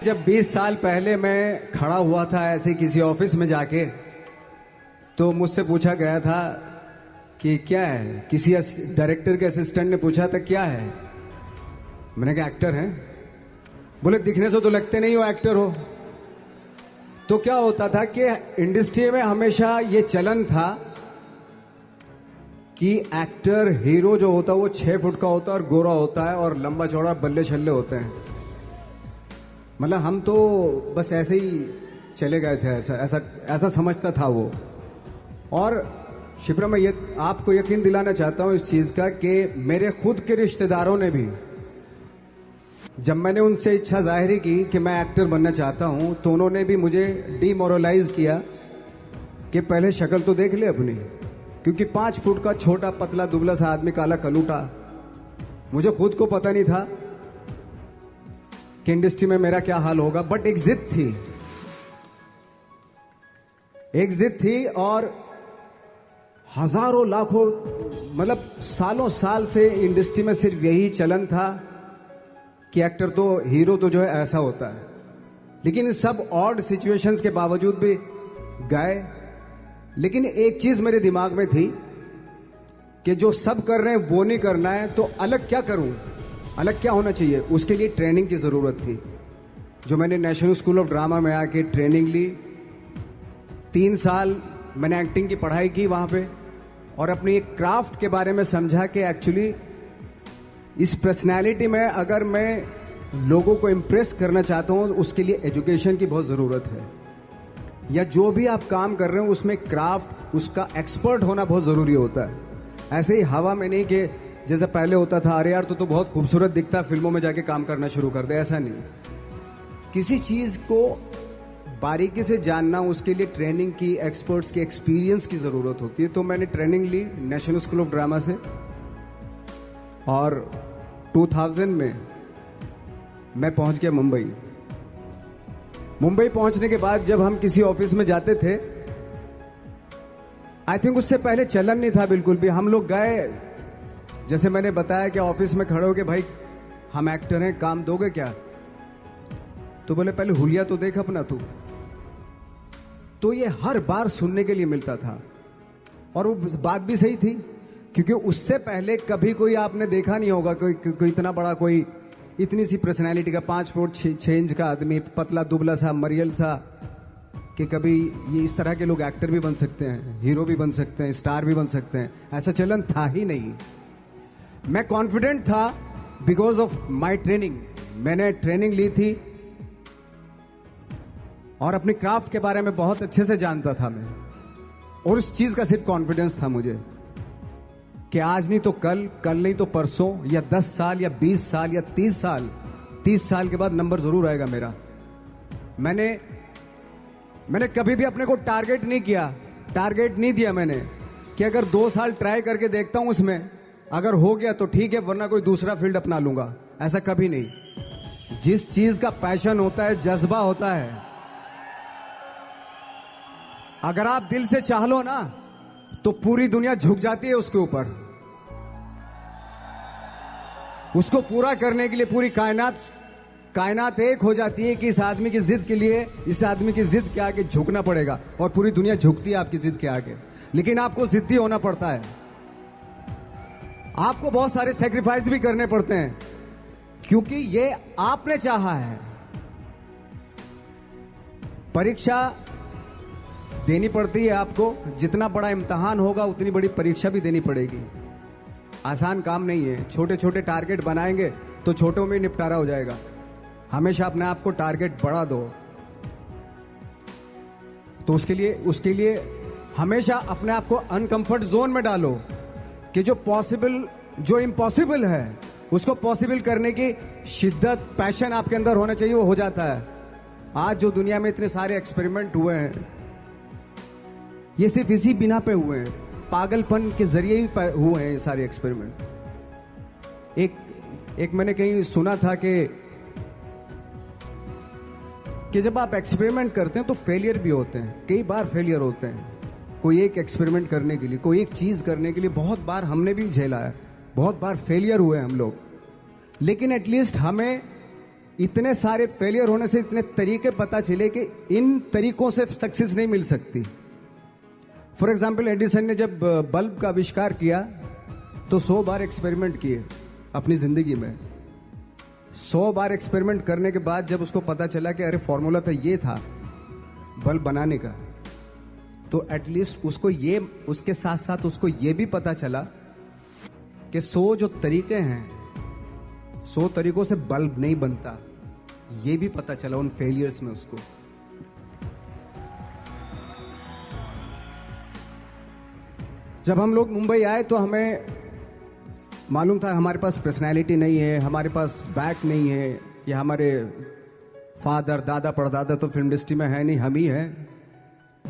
जब 20 साल पहले मैं खड़ा हुआ था ऐसे किसी ऑफिस में जाके, तो मुझसे पूछा गया था कि क्या है। किसी डायरेक्टर के असिस्टेंट ने पूछा था क्या है। मैंने कहा एक्टर हैं। बोले दिखने से तो लगते नहीं हो एक्टर हो। तो क्या होता था कि इंडस्ट्री में हमेशा ये चलन था कि एक्टर हीरो जो होता है वो 6 फुट का होता है और गोरा होता है और लंबा चौड़ा बल्ले छल्ले होते हैं। मतलब हम तो बस ऐसे ही चले गए थे, ऐसा ऐसा ऐसा समझता था वो। और शिप्रा, मैं ये आपको यकीन दिलाना चाहता हूं इस चीज का कि मेरे खुद के रिश्तेदारों ने भी, जब मैंने उनसे इच्छा जाहिर की कि मैं एक्टर बनना चाहता हूं, तो उन्होंने भी मुझे डीमोरलाइज किया कि पहले शक्ल तो देख ले अपनी, क्योंकि 5 फुट का छोटा पतला दुबला सा आदमी, काला कलूटा। मुझे खुद को पता नहीं था कि इंडस्ट्री में मेरा क्या हाल होगा, बट एक जिद थी और हजारों लाखों मतलब सालों साल से इंडस्ट्री में सिर्फ यही चलन था कि एक्टर तो, हीरो तो जो है ऐसा होता है। लेकिन इन सब ऑड सिचुएशंस के बावजूद भी गए। लेकिन एक चीज मेरे दिमाग में थी कि जो सब कर रहे हैं वो नहीं करना है, तो अलग क्या करूं, अलग क्या होना चाहिए। उसके लिए ट्रेनिंग की जरूरत थी, जो मैंने नेशनल स्कूल ऑफ ड्रामा में आके ट्रेनिंग ली। 3 साल मैंने एक्टिंग की पढ़ाई की वहां पे, और अपनी एक क्राफ्ट के बारे में समझा कि एक्चुअली इस पर्सनैलिटी में अगर मैं लोगों को इम्प्रेस करना चाहता हूं, उसके लिए एजुकेशन की बहुत ज़रूरत है। या जो भी आप काम कर रहे हो उसमें क्राफ्ट, उसका एक्सपर्ट होना बहुत ज़रूरी होता है। ऐसे ही हवा में नहीं कि जैसे पहले होता था, अरे यार तो बहुत खूबसूरत दिखता, फिल्मों में जाके काम करना शुरू कर दे। ऐसा नहीं, किसी चीज़ को बारीकी से जानना, उसके लिए ट्रेनिंग की, एक्सपर्ट्स की, एक्सपीरियंस की ज़रूरत होती है। तो मैंने ट्रेनिंग ली नेशनल स्कूल ऑफ ड्रामा से, और 2000 में मैं पहुंच गया मुंबई। मुंबई पहुंचने के बाद जब हम किसी ऑफिस में जाते थे, आई थिंक उससे पहले चलन नहीं था बिल्कुल भी। हम लोग गए, जैसे मैंने बताया कि ऑफिस में खड़े हो के, भाई हम एक्टर हैं, काम दोगे क्या? तो बोले पहले हुलिया तो देख अपना तू। तो ये हर बार सुनने के लिए मिलता था, और वो बात भी सही थी, क्योंकि उससे पहले कभी कोई आपने देखा नहीं होगा कोई इतना बड़ा, कोई इतनी सी पर्सनैलिटी का 5 फुट 6 इंच का आदमी, पतला दुबला सा मरियल सा, कि कभी ये इस तरह के लोग एक्टर भी बन सकते हैं, हीरो भी बन सकते हैं, स्टार भी बन सकते हैं। ऐसा चलन था ही नहीं। मैं कॉन्फिडेंट था बिकॉज ऑफ माई ट्रेनिंग। मैंने ट्रेनिंग ली थी और अपनी क्राफ्ट के बारे में बहुत अच्छे से जानता था मैं, और उस चीज का सिर्फ कॉन्फिडेंस था मुझे कि आज नहीं तो कल, कल नहीं तो परसों, या 10 साल या 20 साल या 30 साल के बाद नंबर जरूर आएगा मेरा। मैंने कभी भी अपने को टारगेट नहीं किया, टारगेट नहीं दिया मैंने कि अगर 2 साल ट्राई करके देखता हूं, उसमें अगर हो गया तो ठीक है, वरना कोई दूसरा फील्ड अपना लूंगा। ऐसा कभी नहीं। जिस चीज का पैशन होता है, जज्बा होता है, अगर आप दिल से चाह लो ना, तो पूरी दुनिया झुक जाती है उसके ऊपर। उसको पूरा करने के लिए पूरी कायनात एक हो जाती है कि इस आदमी की जिद के लिए, इस आदमी की जिद के आगे झुकना पड़ेगा, और पूरी दुनिया झुकती है आपकी जिद के आगे। लेकिन आपको जिद्दी होना पड़ता है, आपको बहुत सारे सेक्रीफाइस भी करने पड़ते हैं, क्योंकि ये आपने चाहा है। परीक्षा देनी पड़ती है आपको, जितना बड़ा इम्तिहान होगा उतनी बड़ी परीक्षा भी देनी पड़ेगी। आसान काम नहीं है। छोटे छोटे टारगेट बनाएंगे तो छोटों में निपटारा हो जाएगा। हमेशा अपने आप को टारगेट बढ़ा दो। तो उसके लिए हमेशा अपने आप को अनकंफर्ट जोन में डालो, कि जो इम्पॉसिबल है उसको पॉसिबल करने की शिद्दत, पैशन आपके अंदर होना चाहिए, वो हो जाता है। आज जो दुनिया में इतने सारे एक्सपेरिमेंट हुए हैं, ये सिर्फ इसी बिना पे हुए हैं, पागलपन के जरिए ही हुए हैं ये सारे एक्सपेरिमेंट। एक मैंने कहीं सुना था कि जब आप एक्सपेरिमेंट करते हैं तो फेलियर भी होते हैं, कई बार फेलियर होते हैं। कोई एक एक्सपेरिमेंट करने के लिए, कोई एक चीज करने के लिए बहुत बार हमने भी झेला है, बहुत बार फेलियर हुए हम लोग। लेकिन एटलीस्ट हमें इतने सारे फेलियर होने से इतने तरीके पता चले कि इन तरीकों से सक्सेस नहीं मिल सकती। फॉर एग्जाम्पल, एडिसन ने जब बल्ब का आविष्कार किया तो 100 बार एक्सपेरिमेंट किए अपनी जिंदगी में। 100 बार एक्सपेरिमेंट करने के बाद जब उसको पता चला कि अरे फॉर्मूला तो ये था बल्ब बनाने का, तो एटलीस्ट उसको ये, उसके साथ साथ उसको ये भी पता चला कि 100 जो तरीके हैं, 100 तरीकों से बल्ब नहीं बनता, ये भी पता चला उन फेलियर्स में उसको। जब हम लोग मुंबई आए तो हमें मालूम था हमारे पास पर्सनैलिटी नहीं है, हमारे पास बैक नहीं है, या हमारे फादर दादा परदादा तो फिल्म इंडस्ट्री में है नहीं, हम ही हैं,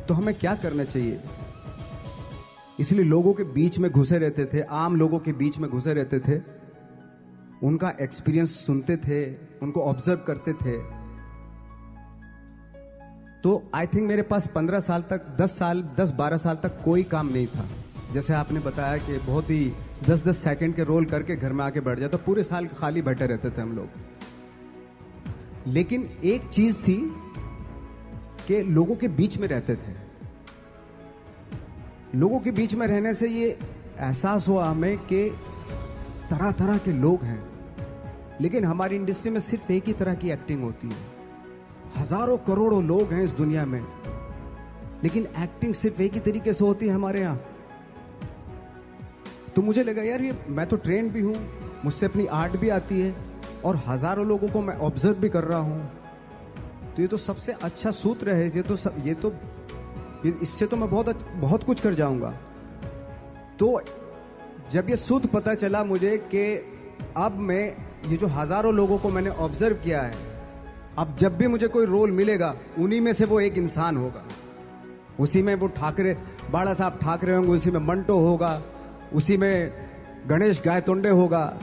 तो हमें क्या करना चाहिए। इसलिए लोगों के बीच में घुसे रहते थे, आम लोगों के बीच में घुसे रहते थे, उनका एक्सपीरियंस सुनते थे, उनको ऑब्जर्व करते थे। तो आई थिंक मेरे पास 15 साल तक, 10-12 साल तक कोई काम नहीं था। जैसे आपने बताया कि बहुत ही 10-10 सेकंड के रोल करके घर में आके बैठ जाए, तो पूरे साल खाली बैठे रहते थे हम लोग। लेकिन एक चीज थी कि लोगों के बीच में रहते थे। लोगों के बीच में रहने से ये एहसास हुआ हमें कि तरह तरह के लोग हैं, लेकिन हमारी इंडस्ट्री में सिर्फ एक ही तरह की एक्टिंग होती है। हजारों करोड़ों लोग हैं इस दुनिया में, लेकिन एक्टिंग सिर्फ एक ही तरीके से होती है हमारे यहां। तो मुझे लगा यार, ये मैं तो ट्रेन भी हूं, मुझसे अपनी आर्ट भी आती है, और हजारों लोगों को मैं ऑब्जर्व भी कर रहा हूं, तो ये तो सबसे अच्छा सूत्र है। इससे तो मैं बहुत कुछ कर जाऊंगा। तो जब ये सूत्र पता चला मुझे कि अब मैं ये जो हजारों लोगों को मैंने ऑब्जर्व किया है, अब जब भी मुझे कोई रोल मिलेगा उन्हीं में से वो एक इंसान होगा। उसी में वो ठाकरे, बाला साहब ठाकरे होंगे, उसी में मंटो होगा, उसी में गणेश गायतोंडे होगा,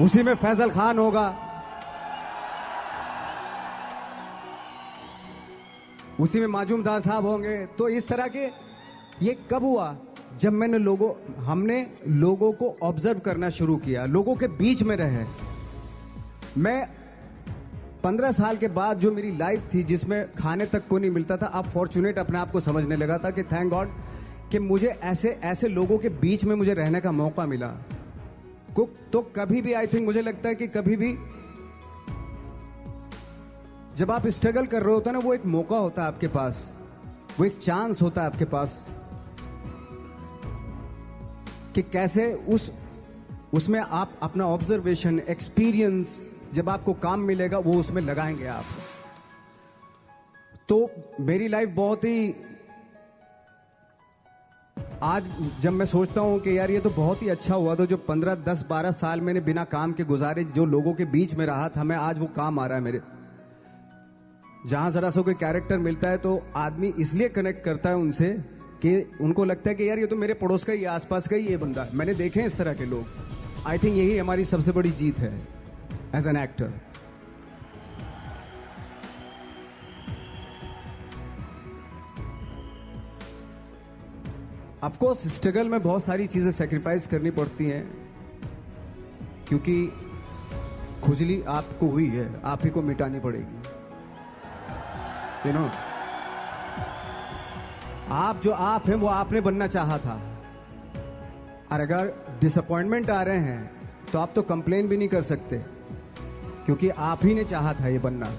उसी में फैजल खान होगा, उसी में माजूमदार साहब होंगे। तो इस तरह के, ये कब हुआ? जब हमने लोगों को ऑब्जर्व करना शुरू किया, लोगों के बीच में रहे। मैं 15 साल के बाद जो मेरी लाइफ थी, जिसमें खाने तक को नहीं मिलता था, अब फॉर्चुनेट अपने आप को समझने लगा था कि थैंक गॉड कि मुझे ऐसे लोगों के बीच में मुझे रहने का मौका मिला। तो कभी भी, आई थिंक मुझे लगता है कि कभी भी जब आप स्ट्रगल कर रहे होते हैं ना, वो एक मौका होता है आपके पास, वो एक चांस होता है आपके पास कि कैसे उसमें आप अपना ऑब्जर्वेशन, एक्सपीरियंस, जब आपको काम मिलेगा वो उसमें लगाएंगे आप। तो मेरी लाइफ बहुत ही, आज जब मैं सोचता हूं कि यार ये तो बहुत ही अच्छा हुआ, तो जो 15, 10, 12 साल मैंने बिना काम के गुजारे, जो लोगों के बीच में रहा था मैं, आज वो काम आ रहा है मेरे। जहां जरा सा कोई कैरेक्टर मिलता है तो आदमी इसलिए कनेक्ट करता है उनसे कि उनको लगता है कि यार ये तो मेरे पड़ोस का ही, आसपास का ही ये बंदा। मैंने देखे हैं इस तरह के लोग। आई थिंक यही हमारी सबसे बड़ी जीत है as an actor. Of course struggle में बहुत सारी चीजें सेक्रीफाइस करनी पड़ती हैं, क्योंकि खुजली आपको हुई है, आप ही को मिटानी पड़ेगी। यू नो, आप जो आप हैं वो आपने बनना चाहा था, और अगर डिसअपॉइंटमेंट आ रहे हैं तो आप तो कंप्लेन भी नहीं कर सकते, क्योंकि आप ही ने चाहा था ये बनना।